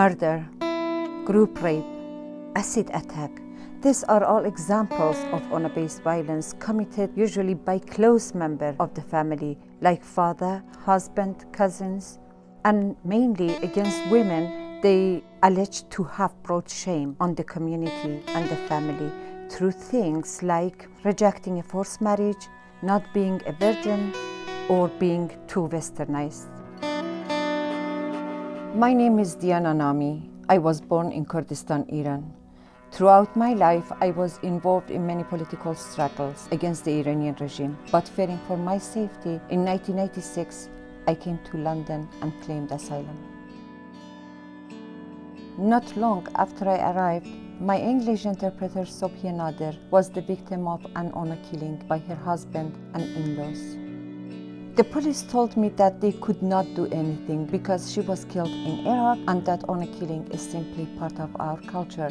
murder, group rape, acid attack. These are all examples of honor-based violence committed usually by close members of the family, like father, husband, cousins, and mainly against women. They alleged to have brought shame on the community and the family through things like rejecting a forced marriage, not being a virgin, or being too westernized. My name is Nammi. I was born in Kurdistan, Iran. Throughout my life, I was involved in many political struggles against the Iranian regime, but fearing for my safety, in 1986, I came to London and claimed asylum. Not long after I arrived, my English interpreter, Sobhi Nader, was the victim of an honor killing by her husband and in-laws. The police told me that they could not do anything because she was killed in Iraq and that honor killing is simply part of our culture.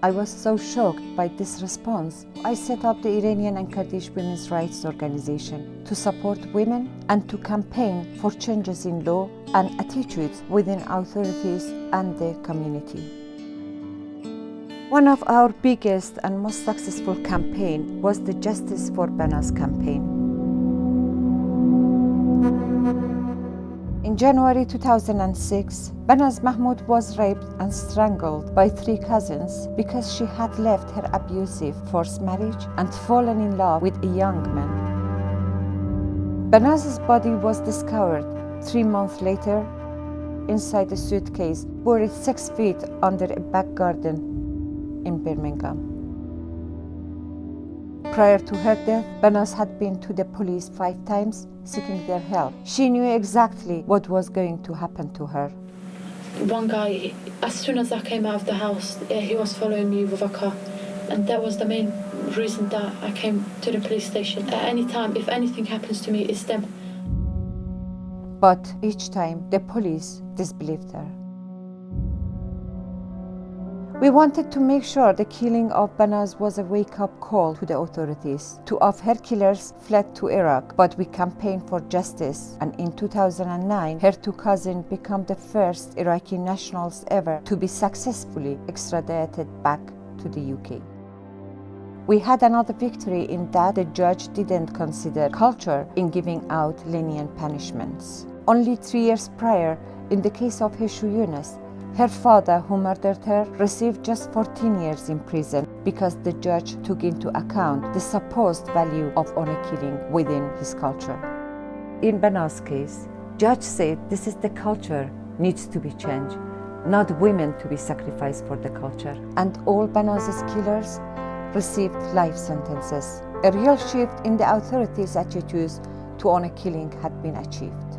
I was so shocked by this response, I set up the Iranian and Kurdish women's rights organization to support women and to campaign for changes in law and attitudes within authorities and the community. One of our biggest and most successful campaigns was the Justice for Banaz campaign. In January 2006, Banaz Mahmoud was raped and strangled by 3 cousins because she had left her abusive forced marriage and fallen in love with a young man. Banaz's body was discovered 3 months later inside a suitcase buried 6 feet under a back garden in Birmingham. Prior to her death, Banaz had been to the police 5 times seeking their help. She knew exactly what was going to happen to her. One guy, as soon as I came out of the house, he was following me with a car. And that was the main reason that I came to the police station. At any time, if anything happens to me, it's them. But each time, the police disbelieved her. We wanted to make sure the killing of Banaz was a wake-up call to the authorities. 2 of her killers fled to Iraq, but we campaigned for justice, and in 2009, her 2 cousins became the first Iraqi nationals ever to be successfully extradited back to the UK. We had another victory in that the judge didn't consider culture in giving out lenient punishments. Only 3 years prior, in the case of Heshu Yunus, her father, who murdered her, received just 14 years in prison because the judge took into account the supposed value of honor killing within his culture. In Banaz's case, judge said this is the culture needs to be changed, not women to be sacrificed for the culture. And all Banaz's killers received life sentences. A real shift in the authorities' attitudes to honor killing had been achieved.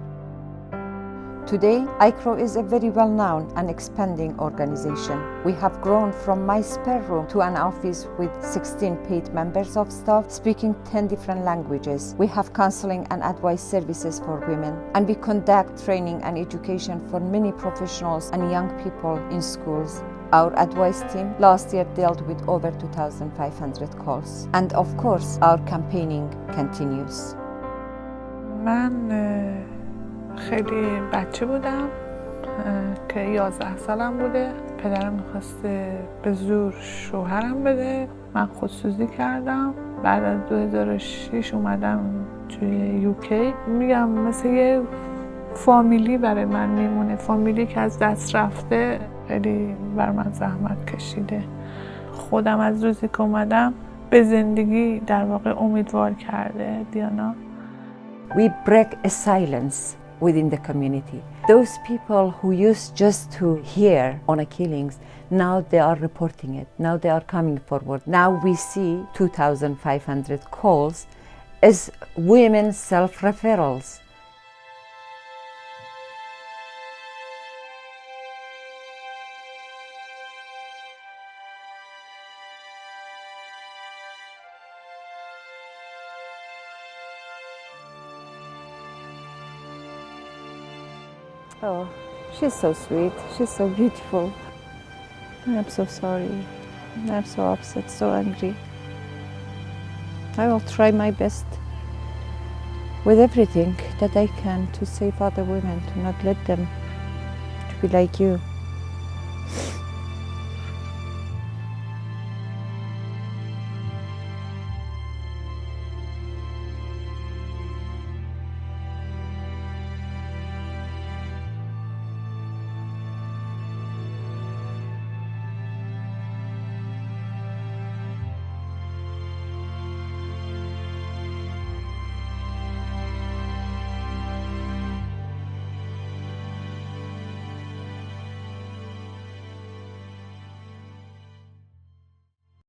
Today, IKWRO is a very well-known and expanding organization. We have grown from my spare room to an office with 16 paid members of staff speaking 10 different languages. We have counseling and advice services for women, and we conduct training and education for many professionals and young people in schools. Our advice team last year dealt with over 2,500 calls. And of course, our campaigning continues. خیلی بچه بودم که 11 سالم بوده. پدرم میخواسته به زور شوهرم بده. من خودسوزی کردم. بعد از 2006 اومدم توی یوکی. میگم مثل یه فامیلی برای من میمونه. فامیلی که از دست رفته خیلی بر من زحمت کشیده. خودم از روزی که اومدم به زندگی در واقع امیدوار کرده دیانا. We break a silence within the community. Those people who used just to hear honor killings, now they are reporting it. Now they are coming forward. Now we see 2,500 calls as women self-referrals. Oh, she's so sweet, she's so beautiful. I'm so sorry. I'm so upset, so angry. I will try my best with everything that I can to save other women, to not let them to be like you.